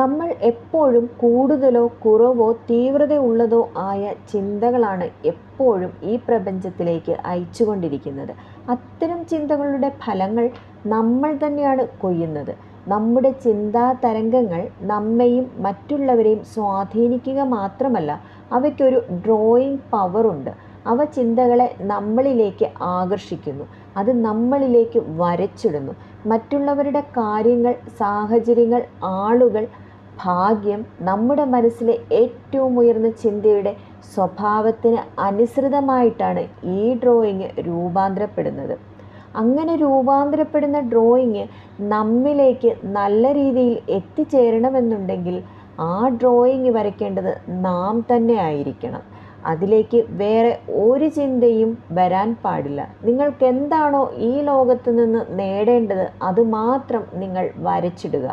നമ്മൾ എപ്പോഴും കൂടുതലോ കുറവോ തീവ്രതയുള്ളതോ ആയ ചിന്തകളാണ് എപ്പോഴും ഈ പ്രപഞ്ചത്തിലേക്ക് അയച്ചുകൊണ്ടിരിക്കുന്നത്. അത്തരം ചിന്തകളുടെ ഫലങ്ങൾ നമ്മൾ തന്നെയാണ് കൊയ്യുന്നത്. നമ്മുടെ ചിന്താ തരംഗങ്ങൾ നമ്മെയും മറ്റുള്ളവരെയും സ്വാധീനിക്കുക മാത്രമല്ല, അവയ്ക്കൊരു ഡ്രോയിങ് പവറുണ്ട്. അവ ചിന്തകളെ നമ്മളിലേക്ക് ആകർഷിക്കുന്നു, അത് നമ്മളിലേക്ക് വരച്ചിടുന്നു. മറ്റുള്ളവരുടെ കാര്യങ്ങൾ, സാഹചര്യങ്ങൾ, ആളുകൾ, ഭാഗ്യം നമ്മുടെ മനസ്സിലെ ഏറ്റവും ഉയർന്ന ചിന്തയുടെ സ്വഭാവത്തിന് അനുസൃതമായിട്ടാണ് ഈ ഡ്രോയിങ് രൂപാന്തരപ്പെടുന്നത്. അങ്ങനെ രൂപാന്തരപ്പെടുന്ന ഡ്രോയിങ് നമ്മിലേക്ക് നല്ല രീതിയിൽ എത്തിച്ചേരണമെന്നുണ്ടെങ്കിൽ ആ ഡ്രോയിങ് വരയ്ക്കേണ്ടത് നാം തന്നെ ആയിരിക്കണം. അതിലേക്ക് വേറെ ഒരു ചിന്തയും വരാൻ പാടില്ല. നിങ്ങൾക്ക് എന്താണോ ഈ ലോകത്ത് നിന്ന് നേടേണ്ടത് അത് മാത്രം നിങ്ങൾ വരച്ചിടുക.